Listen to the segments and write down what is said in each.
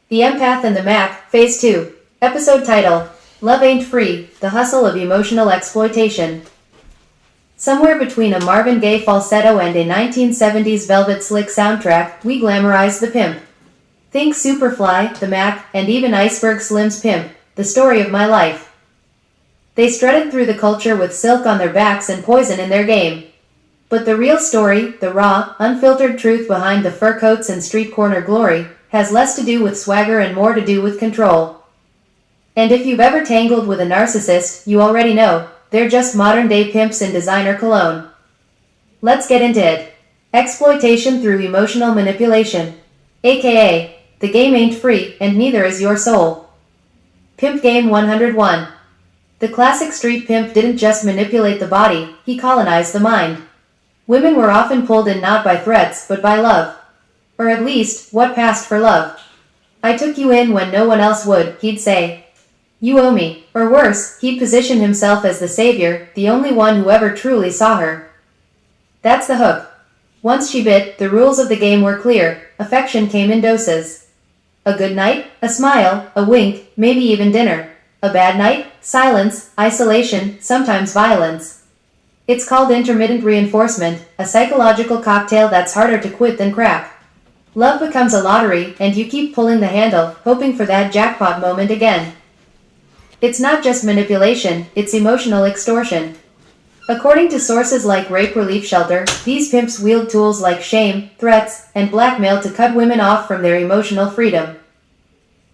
The Empath and the Mack, Phase 2. Episode title: Love Ain't Free, The Hustle of Emotional Exploitation. Somewhere between a Marvin Gaye falsetto and a 1970s Velvet Slick soundtrack, we glamorized the pimp. Think Superfly, the Mack, and even Iceberg Slim's Pimp, the story of my life. They strutted through the culture with silk on their backs and poison in their game. But the real story, the raw, unfiltered truth behind the fur coats and street corner glory, has less to do with swagger and more to do with control. And if you've ever tangled with a narcissist, you already know, they're just modern-day pimps in designer cologne. Let's get into it. Exploitation through emotional manipulation. AKA, the game ain't free, and neither is your soul. Pimp Game 101. The classic street pimp didn't just manipulate the body, he colonized the mind. Women were often pulled in not by threats, but by love. Or at least, what passed for love. I took you in when no one else would, he'd say. You owe me. Or worse, he'd position himself as the savior, the only one who ever truly saw her. That's the hook. Once she bit, the rules of the game were clear. Affection came in doses. A good night, a smile, a wink, maybe even dinner. A bad night, silence, isolation, sometimes violence. It's called intermittent reinforcement, a psychological cocktail that's harder to quit than crack. Love becomes a lottery, and you keep pulling the handle, hoping for that jackpot moment again. It's not just manipulation, it's emotional extortion. According to sources like Rape Relief Shelter, these pimps wield tools like shame, threats, and blackmail to cut women off from their emotional freedom.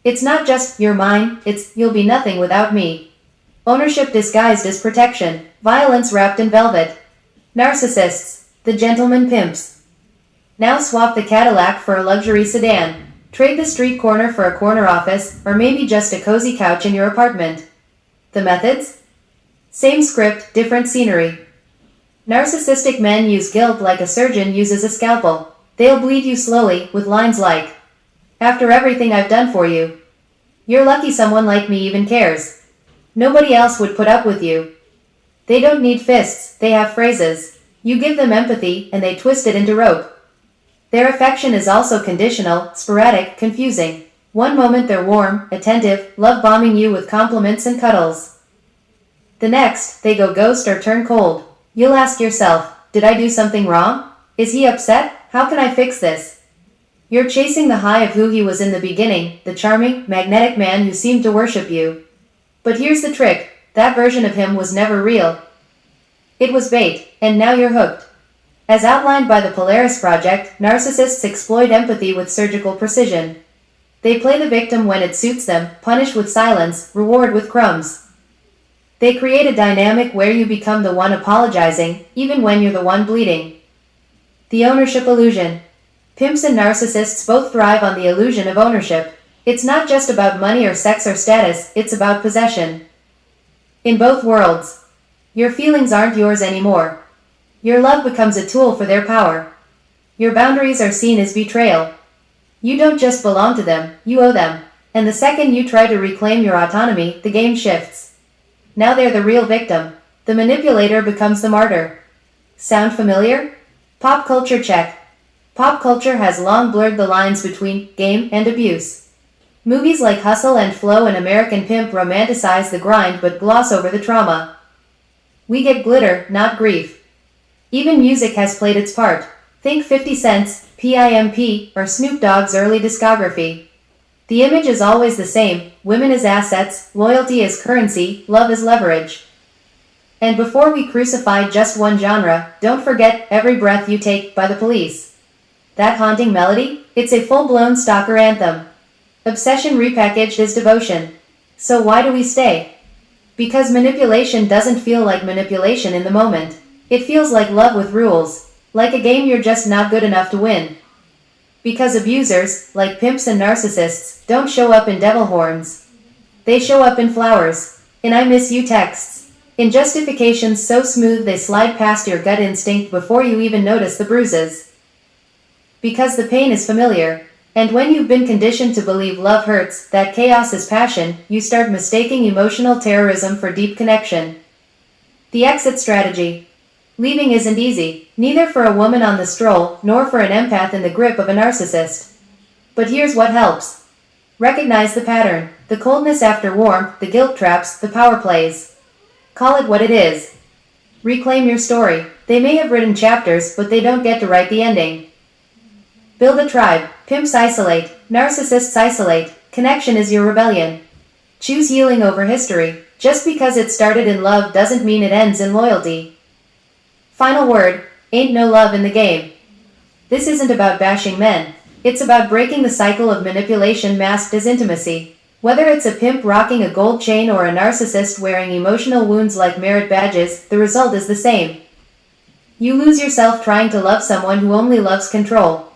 It's not just, you're mine, it's, you'll be nothing without me. Ownership disguised as protection, violence wrapped in velvet. Narcissists, the gentleman pimps. Now swap the Cadillac for a luxury sedan. Trade the street corner for a corner office, or maybe just a cozy couch in your apartment. The methods? Same script, different scenery. Narcissistic men use guilt like a surgeon uses a scalpel. They'll bleed you slowly, with lines like, "After everything I've done for you, you're lucky someone like me even cares. Nobody else would put up with you." They don't need fists, they have phrases. You give them empathy, and they twist it into rope. Their affection is also conditional, sporadic, confusing. One moment they're warm, attentive, love-bombing you with compliments and cuddles. The next, they go ghost or turn cold. You'll ask yourself, did I do something wrong? Is he upset? How can I fix this? You're chasing the high of who he was in the beginning, the charming, magnetic man who seemed to worship you. But here's the trick, that version of him was never real. It was bait, and now you're hooked. As outlined by the Polaris Project, narcissists exploit empathy with surgical precision. They play the victim when it suits them, punish with silence, reward with crumbs. They create a dynamic where you become the one apologizing, even when you're the one bleeding. The ownership illusion. Pimps and narcissists both thrive on the illusion of ownership. It's not just about money or sex or status, it's about possession. In both worlds, your feelings aren't yours anymore. Your love becomes a tool for their power. Your boundaries are seen as betrayal. You don't just belong to them, you owe them. And the second you try to reclaim your autonomy, the game shifts. Now they're the real victim. The manipulator becomes the martyr. Sound familiar? Pop culture check. Pop culture has long blurred the lines between game and abuse. Movies like Hustle and Flow and American Pimp romanticize the grind but gloss over the trauma. We get glitter, not grief. Even music has played its part. Think 50 Cent's, Pimp, or Snoop Dogg's early discography. The image is always the same, women as assets, loyalty as currency, love as leverage. And before we crucify just one genre, don't forget Every Breath You Take by The Police. That haunting melody? It's a full-blown stalker anthem. Obsession repackaged as devotion. So why do we stay? Because manipulation doesn't feel like manipulation in the moment. It feels like love with rules, like a game you're just not good enough to win. Because abusers, like pimps and narcissists, don't show up in devil horns. They show up in flowers, in I miss you texts, in justifications so smooth they slide past your gut instinct before you even notice the bruises. Because the pain is familiar. And when you've been conditioned to believe love hurts, that chaos is passion, you start mistaking emotional terrorism for deep connection. The exit strategy. Leaving isn't easy, neither for a woman on the stroll, nor for an empath in the grip of a narcissist. But here's what helps. Recognize the pattern. The coldness after warmth, the guilt traps, the power plays. Call it what it is. Reclaim your story. They may have written chapters, but they don't get to write the ending. Build a tribe. Pimps isolate. Narcissists isolate. Connection is your rebellion. Choose healing over history. Just because it started in love doesn't mean it ends in loyalty. Final word, ain't no love in the game. This isn't about bashing men. It's about breaking the cycle of manipulation masked as intimacy. Whether it's a pimp rocking a gold chain or a narcissist wearing emotional wounds like merit badges, the result is the same. You lose yourself trying to love someone who only loves control.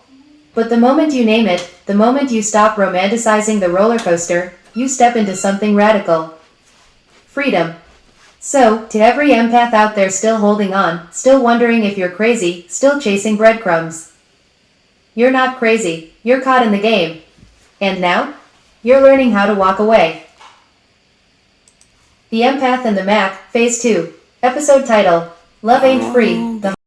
But the moment you name it, the moment you stop romanticizing the roller coaster, you step into something radical. Freedom. So, to every empath out there still holding on, still wondering if you're crazy, still chasing breadcrumbs. You're not crazy, you're caught in the game. And now? You're learning how to walk away. The Empath and the Mack, Phase 2. Episode title, Love Ain't Free, The